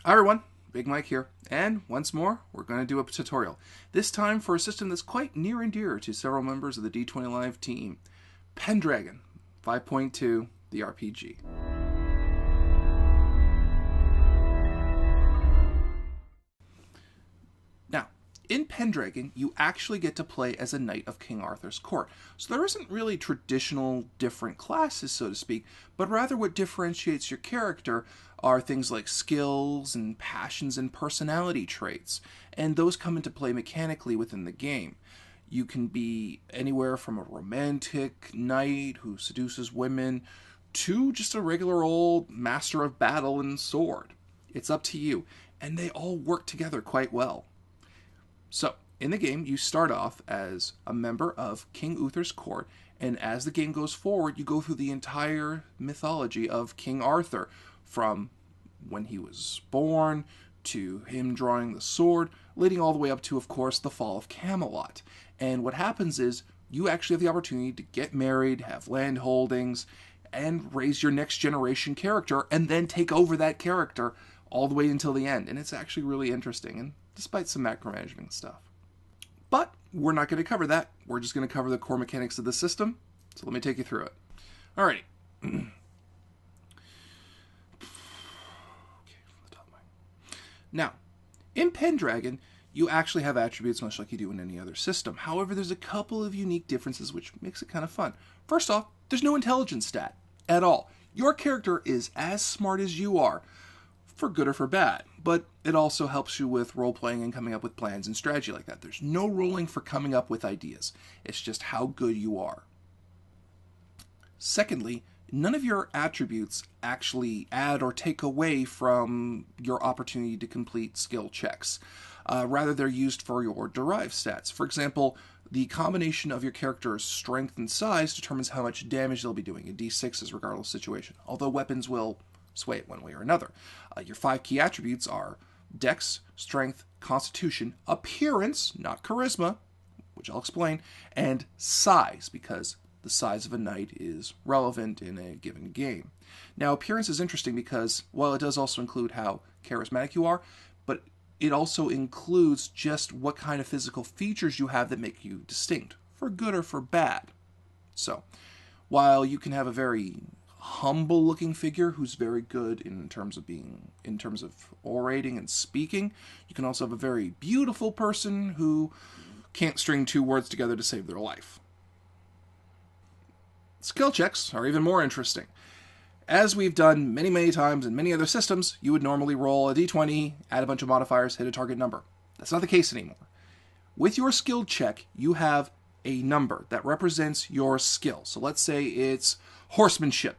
Hi everyone, Big Mike here, and once more, we're going to do a tutorial. This time for a system that's quite near and dear to several members of the D20 Live team. Pendragon 5.2, the RPG. Now, in Pendragon, you actually get to play as a knight of King Arthur's court. So there isn't really traditional different classes, so to speak, but rather what differentiates your character are things like skills and passions and personality traits, and those come into play mechanically within the game. You can be anywhere from a romantic knight who seduces women to just a regular old master of battle and sword. It's up to you, and they all work together quite well. So, in the game, you start off as a member of King Uther's court, and as the game goes forward, you go through the entire mythology of King Arthur, from when he was born, to him drawing the sword, leading all the way up to, of course, the fall of Camelot. And what happens is, you actually have the opportunity to get married, have land holdings, and raise your next generation character, and then take over that character all the way until the end. And it's actually really interesting, and despite some macromanaging stuff. But we're not going to cover that. We're just going to cover the core mechanics of the system. So let me take you through it. Alrighty. Now, in Pendragon, you actually have attributes much like you do in any other system. However, there's a couple of unique differences which makes it kind of fun. First off, there's no intelligence stat at all. Your character is as smart as you are, for good or for bad, but it also helps you with role-playing and coming up with plans and strategy like that. There's no rolling for coming up with ideas. It's just how good you are. Secondly, none of your attributes actually add or take away from your opportunity to complete skill checks. Rather, they're used for your derived stats. For example, the combination of your character's strength and size determines how much damage they'll be doing in D6s regardless of situation, although weapons will sway it one way or another. Your 5 key attributes are Dex, Strength, Constitution, Appearance, not Charisma, which I'll explain, and Size, because the size of a knight is relevant in a given game. Now, Appearance is interesting because, while it does also include how charismatic you are, but it also includes just what kind of physical features you have that make you distinct, for good or for bad. So, while you can have a very humble looking figure who's very good in terms of orating and speaking, you can also have a very beautiful person who can't string 2 words together to save their life. Skill checks are even more interesting. As we've done many times in many other systems, you would normally roll a d20, add a bunch of modifiers, hit a target number. That's not the case anymore. With your skill check, you have a number that represents your skill. So let's say it's horsemanship.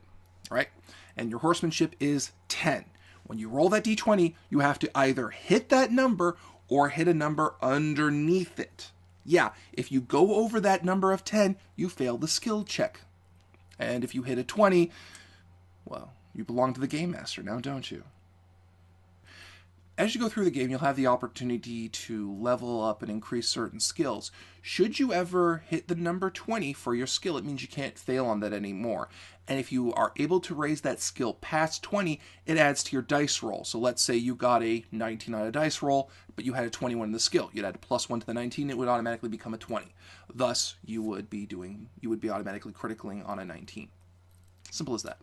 Right? And your horsemanship is 10. When you roll that d20, you have to either hit that number or hit a number underneath it. Yeah, if you go over that number of 10, you fail the skill check. And if you hit a 20, well, you belong to the Game Master now, don't you? As you go through the game, you'll have the opportunity to level up and increase certain skills. Should you ever hit the number 20 for your skill, it means you can't fail on that anymore. And if you are able to raise that skill past 20, it adds to your dice roll. So let's say you got a 19 on a dice roll, but you had a 21 in the skill. You'd add a +1 to the 19, it would automatically become a 20. Thus, you would be automatically critically on a 19. Simple as that.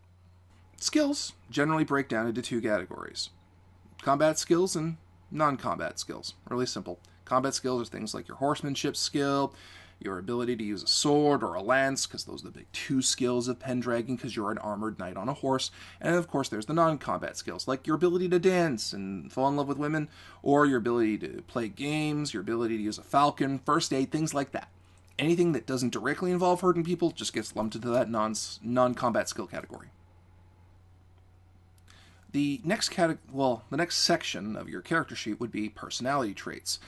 Skills generally break down into 2 categories. Combat skills and non-combat skills. Really simple. Combat skills are things like your horsemanship skill, your ability to use a sword or a lance, because those are the big 2 skills of Pendragon, because you're an armored knight on a horse. And of course there's the non-combat skills, like your ability to dance and fall in love with women, or your ability to play games, your ability to use a falcon, first aid, things like that. Anything that doesn't directly involve hurting people just gets lumped into that non-combat skill category. The next section of your character sheet would be personality traits.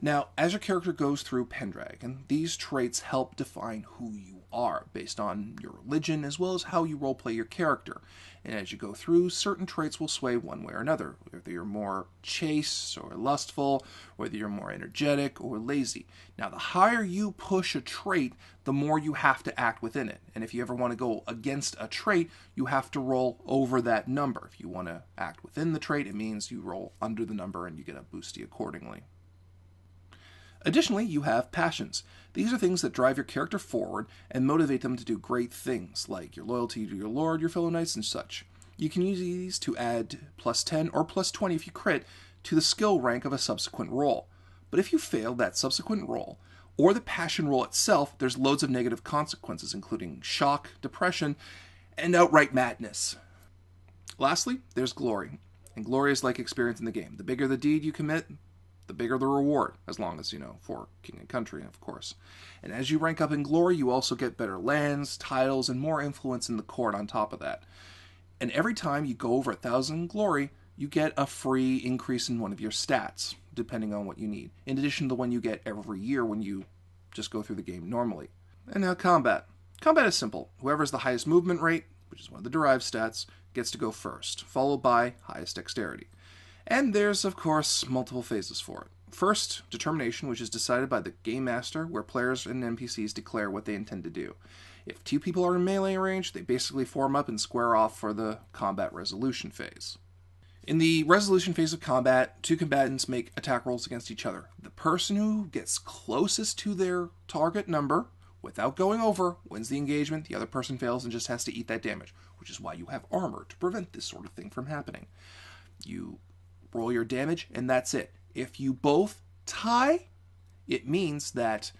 Now, as your character goes through Pendragon, these traits help define who you are, based on your religion as well as how you roleplay your character. And as you go through, certain traits will sway one way or another, whether you're more chaste or lustful, whether you're more energetic or lazy. Now, the higher you push a trait, the more you have to act within it. And if you ever want to go against a trait, you have to roll over that number. If you want to act within the trait, it means you roll under the number and you get a boosty accordingly. Additionally, you have passions. These are things that drive your character forward and motivate them to do great things, like your loyalty to your lord, your fellow knights, and such. You can use these to add plus 10 or plus 20 if you crit to the skill rank of a subsequent roll. But if you fail that subsequent roll, or the passion roll itself, there's loads of negative consequences, including shock, depression, and outright madness. Lastly, there's glory. And glory is like experience in the game. The bigger the deed you commit, the bigger the reward, as long as, for king and country, of course. And as you rank up in glory, you also get better lands, titles, and more influence in the court on top of that. And every time you go over 1,000 glory, you get a free increase in one of your stats, depending on what you need, in addition to the one you get every year when you just go through the game normally. And now combat. Combat is simple. Whoever's the highest movement rate, which is one of the derived stats, gets to go first, followed by highest dexterity. And there's, of course, multiple phases for it. First, determination, which is decided by the game master, where players and NPCs declare what they intend to do. If two people are in melee range, they basically form up and square off for the combat resolution phase. In the resolution phase of combat, two combatants make attack rolls against each other. The person who gets closest to their target number, without going over, wins the engagement. The other person fails and just has to eat that damage, which is why you have armor, to prevent this sort of thing from happening. You roll your damage, and that's it. If you both tie, it means that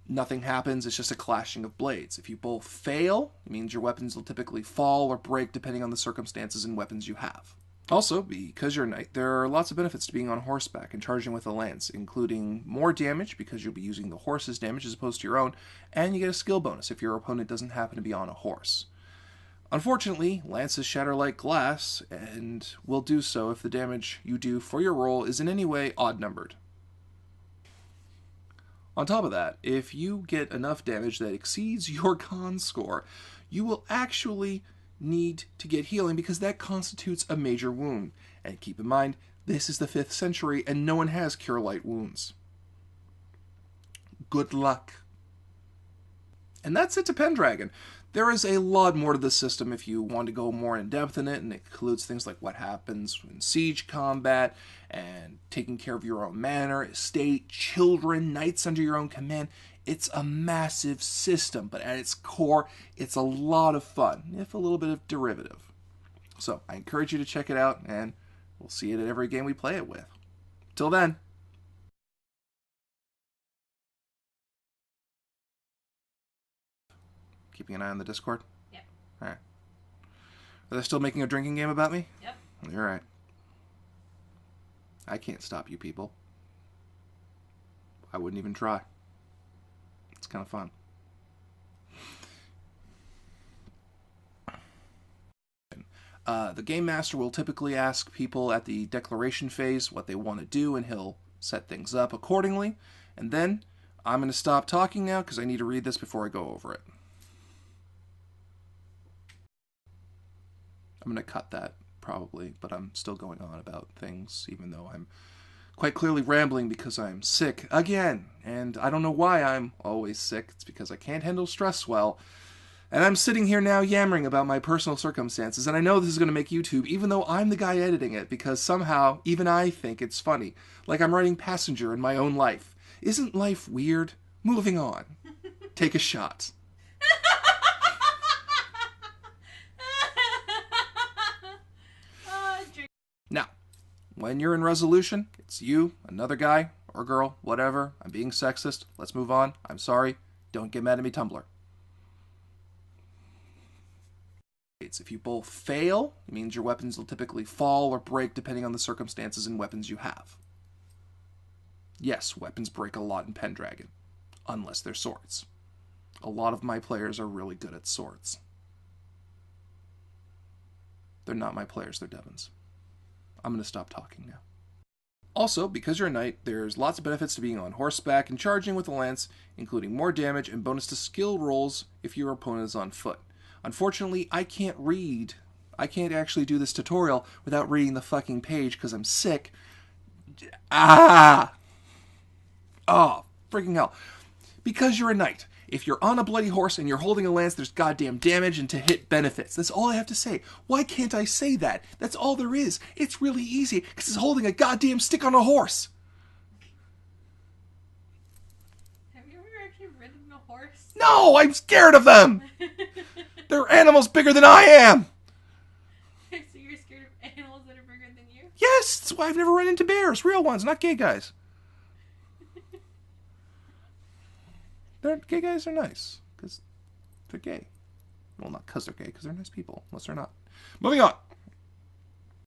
nothing happens. It's just a clashing of blades. If you both fail, it means your weapons will typically fall or break depending on the circumstances and weapons you have. Also, because you're a knight, there are lots of benefits to being on horseback and charging with a lance, including more damage because you'll be using the horse's damage as opposed to your own, and you get a skill bonus if your opponent doesn't happen to be on a horse. Unfortunately, lances shatter like glass, and will do so if the damage you do for your roll is in any way odd-numbered. On top of that, if you get enough damage that exceeds your con score, you will actually need to get healing because that constitutes a major wound. And keep in mind, this is the 5th century and no one has cure light wounds. Good luck. And that's it to Pendragon. There is a lot more to the system if you want to go more in depth in it, and it includes things like what happens in siege combat, and taking care of your own manor, estate, children, knights under your own command. It's a massive system, but at its core, it's a lot of fun, if a little bit of derivative. So, I encourage you to check it out, and we'll see it at every game we play it with. Till then. Keeping an eye on the Discord? Yep. Alright. Are they still making a drinking game about me? Yep. You're right. I can't stop you people. I wouldn't even try. It's kind of fun. The Game Master will typically ask people at the declaration phase what they want to do, and he'll set things up accordingly. And then, I'm going to stop talking now because I need to read this before I go over it. I'm going to cut that, probably, but I'm still going on about things, even though I'm quite clearly rambling because I'm sick again. And I don't know why I'm always sick. It's because I can't handle stress well. And I'm sitting here now yammering about my personal circumstances, and I know this is going to make YouTube, even though I'm the guy editing it, because somehow, even I think it's funny. Like I'm writing Passenger in my own life. Isn't life weird? Moving on. Take a shot. Now, when you're in resolution, it's you, another guy, or girl, whatever. I'm being sexist. Let's move on. I'm sorry. Don't get mad at me, Tumblr. If you both fail, it means your weapons will typically fall or break depending on the circumstances and weapons you have. Yes, weapons break a lot in Pendragon, unless they're swords. A lot of my players are really good at swords. They're not my players, they're Devon's. I'm going to stop talking now. Also, because you're a knight, there's lots of benefits to being on horseback and charging with a lance, including more damage and bonus to skill rolls if your opponent is on foot. Unfortunately, I can't read. I can't actually do this tutorial without reading the fucking page because I'm sick. Ah! Oh, freaking hell. Because you're a knight. If you're on a bloody horse and you're holding a lance, there's goddamn damage and to hit benefits. That's all I have to say. Why can't I say that? That's all there is. It's really easy because it's holding a goddamn stick on a horse. Have you ever actually ridden a horse? No, I'm scared of them. They're animals bigger than I am. So you're scared of animals that are bigger than you? Yes, that's why I've never run into bears. Real ones, not gay guys. Gay guys are nice, because they're gay. Well, not because they're gay, because they're nice people, unless they're not. Moving on.